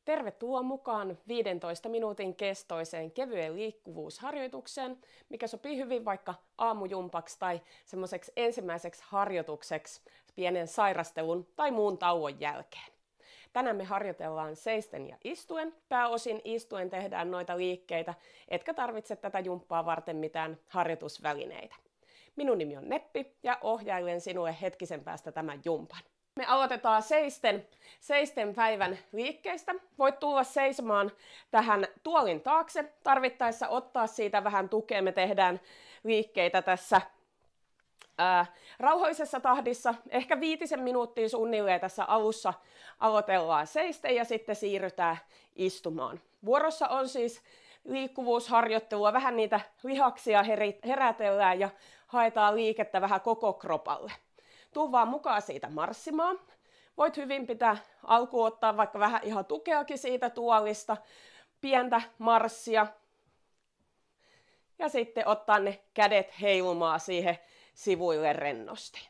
Tervetuloa mukaan 15 minuutin kestoiseen kevyen liikkuvuusharjoitukseen, mikä sopii hyvin vaikka aamujumpaksi tai semmoiseksi ensimmäiseksi harjoitukseksi pienen sairastelun tai muun tauon jälkeen. Tänään me harjoitellaan seisten ja istuen. Pääosin istuen tehdään noita liikkeitä, etkä tarvitse tätä jumppaa varten mitään harjoitusvälineitä. Minun nimi on Neppi ja ohjailen sinulle hetkisen päästä tämän jumpan. Me aloitetaan seisten päivän liikkeistä. Voit tulla seisomaan tähän tuolin taakse. Tarvittaessa ottaa siitä vähän tukea. Me tehdään liikkeitä tässä rauhallisessa tahdissa. Ehkä 5 minuuttia suunnilleen tässä alussa aloitellaan seisten ja sitten siirrytään istumaan. Vuorossa on siis liikkuvuusharjoittelua. Vähän niitä lihaksia herätellään ja haetaan liikettä vähän koko kropalle. Tuu vaan mukaan siitä marssimaan. Voit hyvin pitää alkuun ottaa vaikka vähän ihan tukeakin siitä tuolista, pientä marssia. Ja sitten ottaa ne kädet heilumaan siihen sivuille rennosti.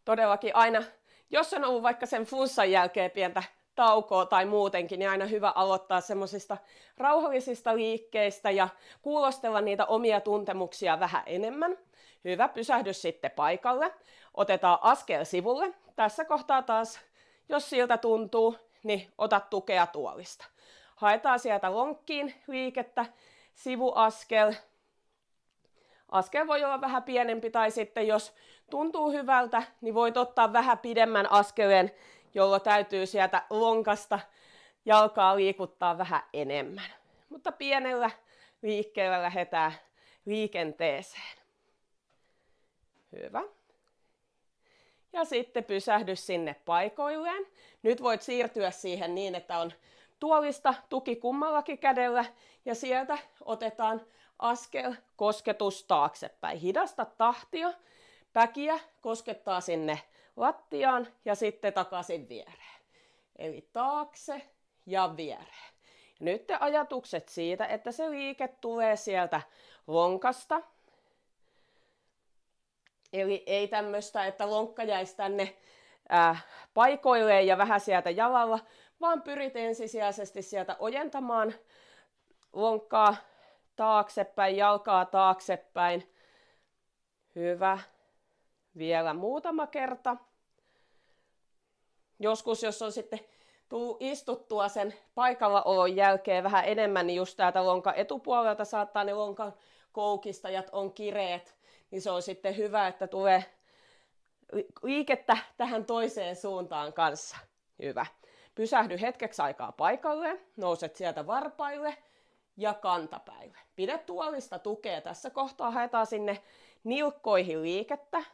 Todellakin aina, jos on ollut vaikka sen flunssan jälkeen pientä taukoa tai muutenkin, niin aina hyvä aloittaa semmoisista rauhallisista liikkeistä ja kuulostella niitä omia tuntemuksia vähän enemmän. Hyvä, pysähdy sitten paikalle. Otetaan askel sivulle. Tässä kohtaa taas, jos siltä tuntuu, niin ota tukea tuolista. Haetaan sieltä lonkkiin liikettä, sivuaskel. Askel voi olla vähän pienempi tai sitten jos tuntuu hyvältä, niin voit ottaa vähän pidemmän askeleen, jolloin täytyy sieltä lonkasta jalkaa liikuttaa vähän enemmän. Mutta pienellä liikkeellä lähdetään liikenteeseen. Hyvä. Ja sitten pysähdy sinne paikoilleen. Nyt voit siirtyä siihen niin, että on tuolista tuki kummallakin kädellä ja sieltä otetaan askel kosketus taaksepäin. Hidasta tahtia, päkiä koskettaa sinne lattiaan ja sitten takaisin viereen. Eli taakse ja viereen. Nyt ajatukset siitä, että se liike tulee sieltä lonkasta. Eli ei tämmöistä, että lonkka jäisi tänne paikoilleen ja vähän sieltä jalalla, vaan pyrit ensisijaisesti sieltä ojentamaan lonkkaa taaksepäin, jalkaa taaksepäin. Hyvä. Vielä muutama kerta. Joskus, jos on sitten tullut istuttua sen paikallaolon jälkeen vähän enemmän, niin just täältä lonkan etupuolelta saattaa ne lonkan koukistajat on kireet, niin se on sitten hyvä, että tulee liikettä tähän toiseen suuntaan kanssa. Hyvä. Pysähdy hetkeksi aikaa paikalleen, nouset sieltä varpaille ja kantapäille. Pidä tuolista tukea. Tässä kohtaa haetaan sinne nilkkoihin liikettä.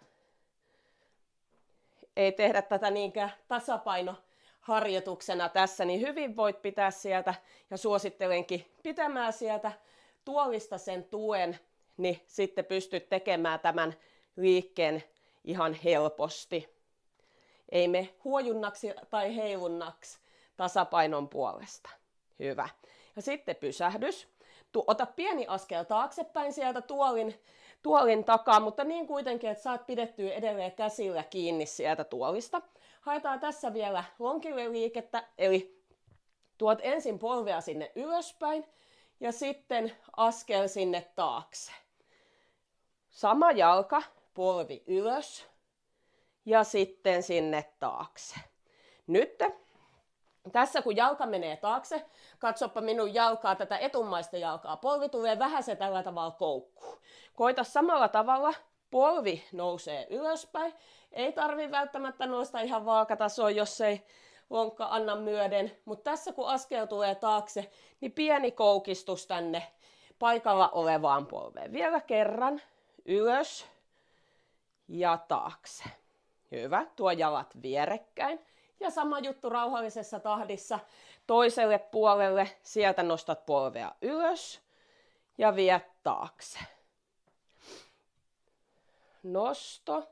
Ei tehdä tätä niinkään tasapainoharjoituksena tässä, niin hyvin voit pitää sieltä ja suosittelenkin pitämään sieltä tuolista sen tuen, niin sitten pystyt tekemään tämän liikkeen ihan helposti. Ei me huojunnaksi tai heilunnaksi tasapainon puolesta. Hyvä. Ja sitten pysähdys. Ota pieni askel taaksepäin sieltä tuolin takaa, mutta niin kuitenkin, että saat pidettyä edelleen käsillä kiinni sieltä tuolista. Haetaan tässä vielä lonkille liikettä, eli tuot ensin polvea sinne ylöspäin ja sitten askel sinne taakse. Sama jalka, polvi ylös ja sitten sinne taakse. Nyt tässä kun jalka menee taakse, katsoppa minun jalkaa, tätä etummaista jalkaa. Polvi tulee vähän se tällä tavalla koukkuun. Koita samalla tavalla, polvi nousee ylöspäin. Ei tarvitse välttämättä nousta ihan vaakatasoon, jos ei lonkka anna myöden. Mutta tässä kun askel tulee taakse, niin pieni koukistus tänne paikalla olevaan polveen. Vielä kerran. Ylös ja taakse. Hyvä. Tuo jalat vierekkäin. Ja sama juttu rauhallisessa tahdissa toiselle puolelle. Sieltä nostat polvea ylös ja vie taakse. Nosto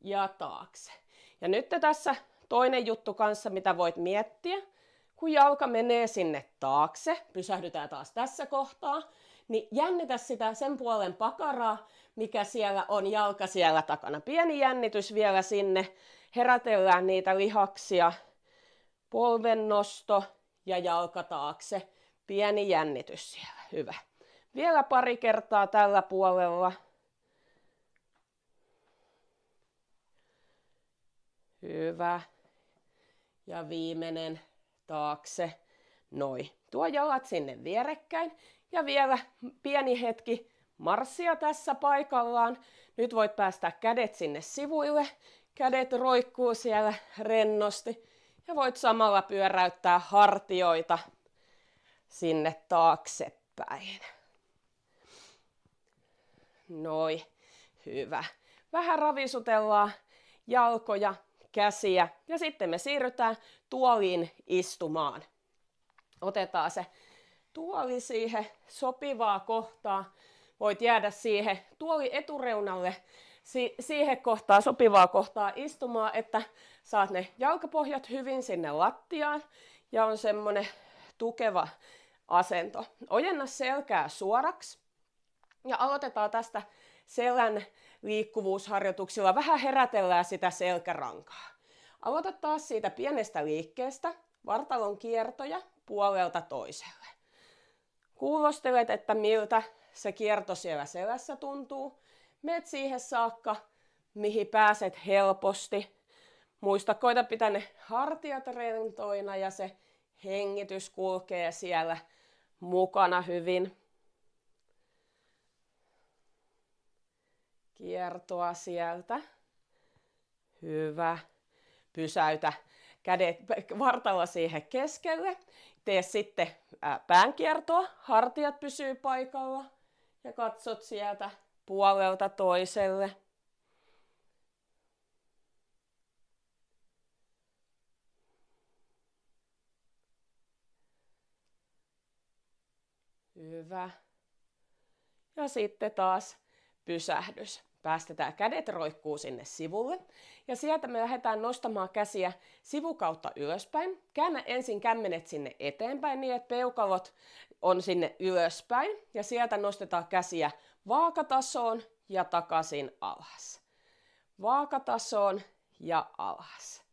ja taakse. Ja nyt tässä toinen juttu kanssa, mitä voit miettiä. Kun jalka menee sinne taakse, pysähdytään taas tässä kohtaa, niin jännitä sitä sen puolen pakaraa, mikä siellä on jalka siellä takana. Pieni jännitys vielä sinne, herätellään niitä lihaksia. Polvennosto ja jalka taakse. Pieni jännitys siellä. Hyvä. Vielä pari kertaa tällä puolella. Hyvä. Ja viimeinen taakse. Noin. Tuo jalat sinne vierekkäin. Ja vielä pieni hetki marssia tässä paikallaan. Nyt voit päästä kädet sinne sivuille. Kädet roikkuu siellä rennosti. Ja voit samalla pyöräyttää hartioita sinne taaksepäin. Noin. Hyvä. Vähän ravisutellaan jalkoja, käsiä ja sitten me siirrytään tuoliin istumaan. Otetaan se tuoli siihen sopivaa kohtaa. Voit jäädä siihen tuoli etureunalle siihen kohtaan sopivaa kohtaa istumaan, että saat ne jalkapohjat hyvin sinne lattiaan ja on semmonen tukeva asento. Ojenna selkää suoraksi ja aloitetaan tästä selän liikkuvuusharjoituksilla. Vähän herätellään sitä selkärankaa. Aloita taas siitä pienestä liikkeestä, vartalon kiertoja puolelta toiselle. Kuulostelet, että miltä se kierto siellä selässä tuntuu. Meet siihen saakka, mihin pääset helposti. Muista, koita pitää ne hartiat rentoina ja se hengitys kulkee siellä mukana hyvin. Kiertoa sieltä. Hyvä. Pysäytä kädet vartalla siihen keskelle. Tee sitten päänkiertoa. Hartiat pysyy paikalla. Ja katsot sieltä puolelta toiselle. Hyvä. Ja sitten taas pysähdys. Päästetään kädet roikkuu sinne sivulle. Ja sieltä me lähdetään nostamaan käsiä sivukautta ylöspäin. Käännä ensin kämmenet sinne eteenpäin niin, että peukalot on sinne ylöspäin. Ja sieltä nostetaan käsiä vaakatasoon ja takaisin alas. Vaakatasoon ja alas.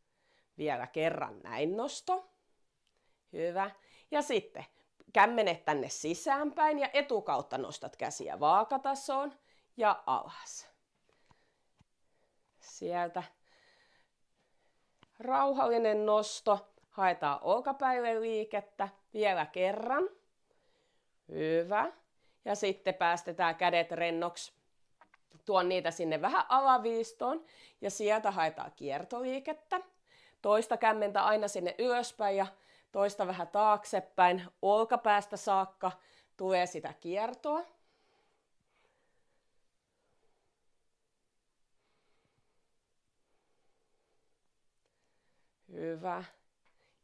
Vielä kerran näin nosto. Hyvä. Ja sitten kämmenet tänne sisäänpäin ja etukautta nostat käsiä vaakatasoon ja alas. Sieltä rauhallinen nosto. Haetaan olkapäille liikettä. Vielä kerran. Hyvä. Ja sitten päästetään kädet rennoksi. Tuon niitä sinne vähän alaviistoon. Ja sieltä haetaan kiertoliikettä. Toista kämmentä aina sinne ylöspäin ja toista vähän taaksepäin. Olkapäästä saakka tulee sitä kiertoa. Hyvä.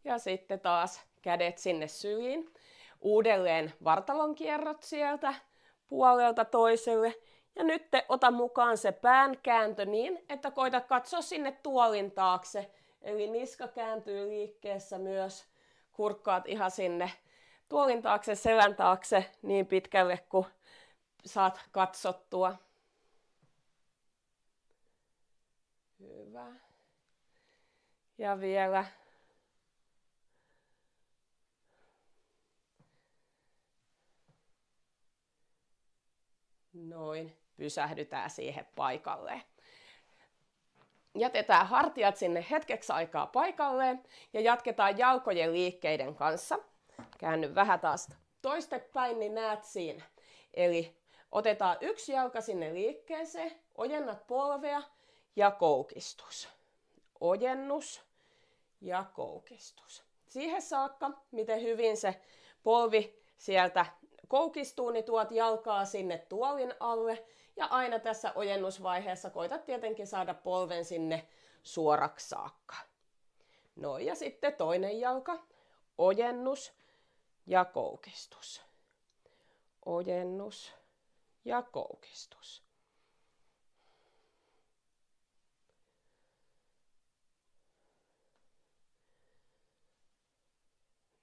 Ja sitten taas kädet sinne syliin. Uudelleen vartalon kierrot sieltä puolelta toiselle. Ja nyt ota mukaan se pään kääntö niin, että koita katsoa sinne tuolin taakse. Eli niska kääntyy liikkeessä myös. Kurkkaat ihan sinne tuolin taakse, selän taakse niin pitkälle kuin saat katsottua. Hyvä. Ja vielä. Noin. Pysähdytään siihen paikalleen. Jätetään hartiat sinne hetkeksi aikaa paikalleen ja jatketaan jalkojen liikkeiden kanssa. Käänny vähän taas toistepäin, niin näet siinä. Eli otetaan yksi jalka sinne liikkeeseen, ojennat polvea ja koukistus. Ojennus ja koukistus. Siihen saakka, miten hyvin se polvi sieltä koukistuu, niin tuot jalkaa sinne tuolin alle. Ja aina tässä ojennusvaiheessa koitat tietenkin saada polven sinne suoraksi saakka. No ja sitten toinen jalka. Ojennus ja koukistus. Ojennus ja koukistus.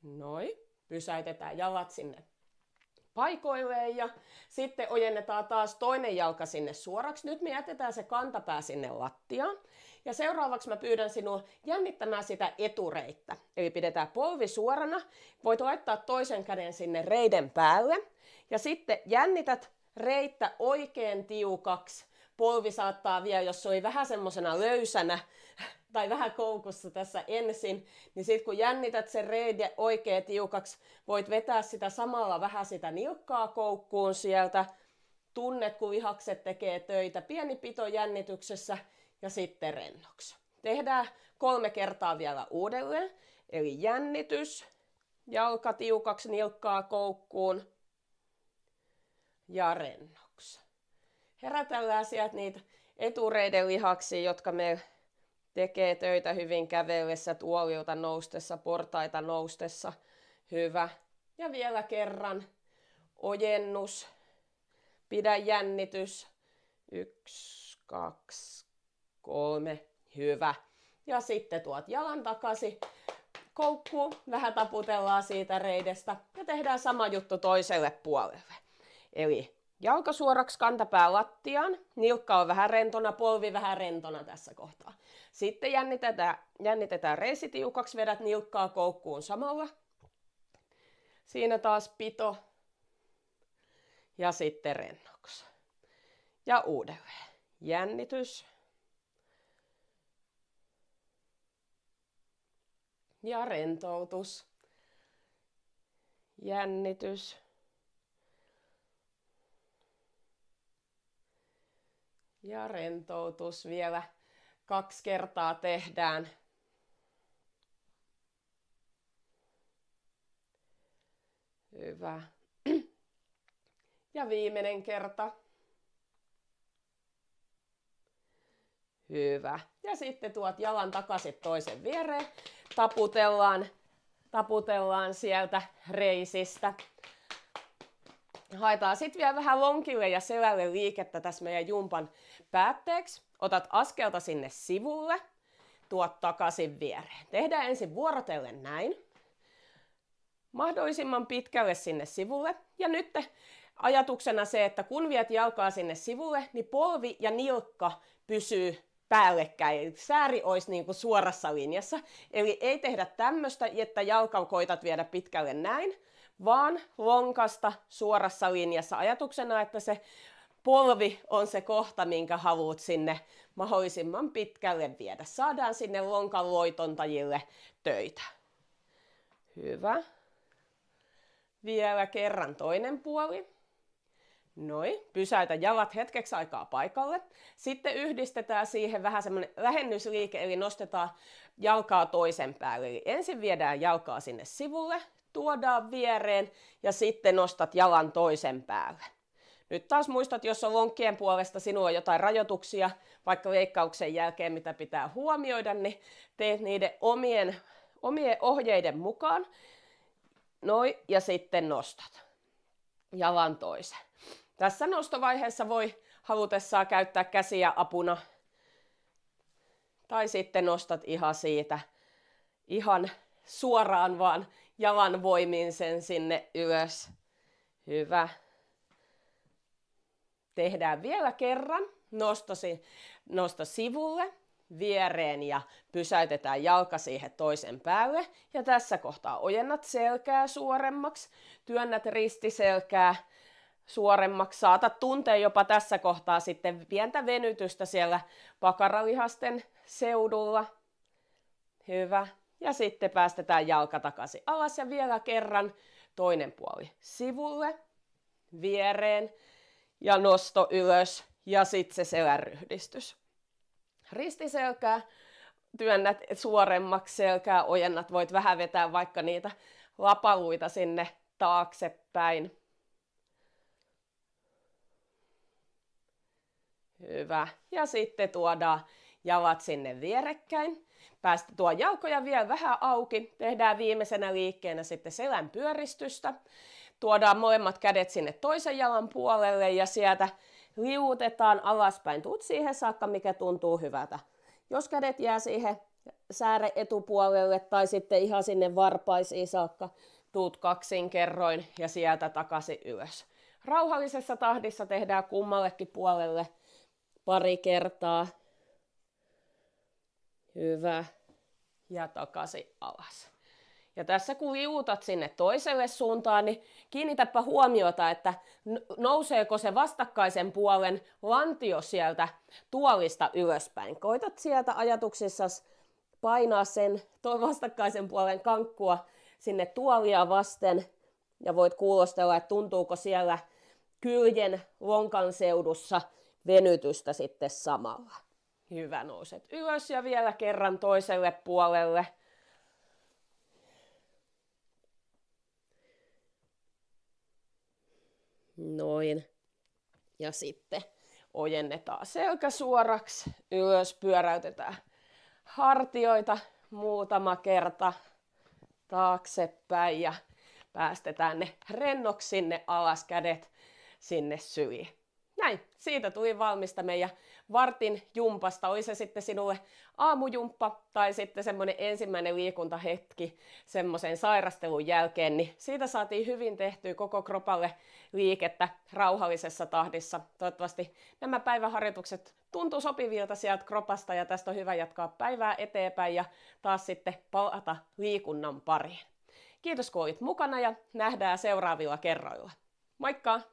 Noin. Pysäytetään jalat sinne paikoilleen ja sitten ojennetaan taas toinen jalka sinne suoraksi. Nyt me jätetään se kantapää sinne lattiaan Ja seuraavaksi mä pyydän sinua jännittämään sitä etureittä. Eli pidetään polvi suorana. Voit laittaa toisen käden sinne reiden päälle. Ja sitten jännität reittä oikein tiukaksi. Polvi saattaa vielä, jos se oli vähän semmosena löysänä tai vähän koukussa tässä ensin, niin sitten kun jännität sen reiden oikein tiukaksi, voit vetää sitä samalla vähän sitä nilkkaa koukkuun sieltä. Tunnet, kun lihakset tekee töitä, pieni pito jännityksessä ja sitten rennoksi. Tehdään 3 kertaa vielä uudelleen. Eli jännitys, jalka tiukaksi, nilkkaa koukkuun ja rennoksi. Herätellään sieltä niitä etureiden lihaksia, jotka me tekee töitä hyvin kävellessä, tuolilta noustessa, portaita noustessa. Hyvä. Ja vielä kerran ojennus. Pidä jännitys. 1, 2, 3. Hyvä. Ja sitten tuot jalan takaisin. Koukkuun. Vähän taputellaan siitä reidestä. Ja tehdään sama juttu toiselle puolelle. Eli jalka suoraksi, kantapää lattiaan. Nilkka on vähän rentona, polvi vähän rentona tässä kohtaa. Sitten jännitetään reisi tiukaksi, vedät nilkkaa koukkuun samalla. Siinä taas pito. Ja sitten rennoksi. Ja uudelleen. Jännitys. Ja rentoutus. Jännitys. Ja rentoutus vielä 2 kertaa tehdään. Hyvä. Ja viimeinen kerta. Hyvä. Ja sitten tuot jalan takaisin toisen viereen. Taputellaan sieltä reisistä. Haetaan sitten vielä vähän lonkille ja selälle liikettä tässä meidän jumpan päätteeksi. Otat askelta sinne sivulle, tuot takaisin viereen. Tehdään ensin vuorotellen näin. Mahdollisimman pitkälle sinne sivulle. Ja nyt ajatuksena se, että kun viet jalkaa sinne sivulle, niin polvi ja nilkka pysyy päällekkäin. Eli sääri olisi niin kuin suorassa linjassa. Eli ei tehdä tämmöistä, että jalka koitat viedä pitkälle näin, vaan lonkasta suorassa linjassa. Ajatuksena, että se polvi on se kohta, minkä haluat sinne mahdollisimman pitkälle viedä. Saadaan sinne lonkan loitontajille töitä. Hyvä. Vielä kerran toinen puoli. Noin, pysäytä jalat hetkeksi aikaa paikalle. Sitten yhdistetään siihen vähän semmoinen lähennysliike, eli nostetaan jalkaa toisen päälle. Eli ensin viedään jalkaa sinne sivulle, tuodaan viereen ja sitten nostat jalan toisen päälle. Nyt taas muistat, jos on lonkkien puolesta sinulla on jotain rajoituksia, vaikka leikkauksen jälkeen, mitä pitää huomioida, niin teet niiden omien ohjeiden mukaan. Noin, ja sitten nostat jalan toisen. Tässä nostovaiheessa voi halutessaan käyttää käsiä apuna. Tai sitten nostat ihan siitä, ihan suoraan vaan jalan voimin sen sinne ylös. Hyvä. Tehdään vielä kerran. Nosta sivulle, viereen ja pysäytetään jalka siihen toisen päälle. Ja tässä kohtaa ojennat selkää suoremmaksi, työnnät ristiselkää suoremmaksi. Saatat tuntea jopa tässä kohtaa sitten pientä venytystä siellä pakaralihasten seudulla. Hyvä. Ja sitten päästetään jalka takaisin alas ja vielä kerran toinen puoli sivulle, viereen ja nosto ylös ja sitten se selänryhdistys. Ristiselkää, työnnät suoremmaksi selkää, ojennat, voit vähän vetää vaikka niitä lapaluita sinne taaksepäin. Hyvä. Ja sitten tuodaan jalat sinne vierekkäin. Tuo jalkoja vielä vähän auki. Tehdään viimeisenä liikkeenä sitten selän pyöristystä. Tuodaan molemmat kädet sinne toisen jalan puolelle ja sieltä liuutetaan alaspäin. Tuut siihen saakka, mikä tuntuu hyvältä. Jos kädet jää siihen sääre etupuolelle tai sitten ihan sinne varpaisiin saakka, tuut kaksinkerroin ja sieltä takaisin ylös. Rauhallisessa tahdissa tehdään kummallekin puolelle pari kertaa. Hyvä. Ja takaisin alas. Ja tässä kun liuutat sinne toiselle suuntaan, niin kiinnitäpä huomiota, että nouseeko se vastakkaisen puolen lantio sieltä tuolista ylöspäin. Koitat sieltä ajatuksissasi painaa sen vastakkaisen puolen kankkua sinne tuolia vasten ja voit kuulostella, että tuntuuko siellä kyljen lonkan seudussa venytystä sitten samalla. Hyvä, nouset ylös ja vielä kerran toiselle puolelle. Noin. Ja sitten ojennetaan selkä suoraksi, ylös pyöräytetään hartioita muutama kerta taaksepäin ja päästetään ne rennoksi sinne alas, kädet sinne syliin. Näin, siitä tuli valmista meidän vartin jumpasta. Oli se sitten sinulle aamujumppa tai sitten semmoinen ensimmäinen liikuntahetki semmoisen sairastelun jälkeen, niin siitä saatiin hyvin tehtyä koko kropalle liikettä rauhallisessa tahdissa. Toivottavasti nämä päiväharjoitukset tuntuu sopivilta sieltä kropasta ja tästä on hyvä jatkaa päivää eteenpäin ja taas sitten palata liikunnan pariin. Kiitos kun olit mukana ja nähdään seuraavilla kerroilla. Moikka!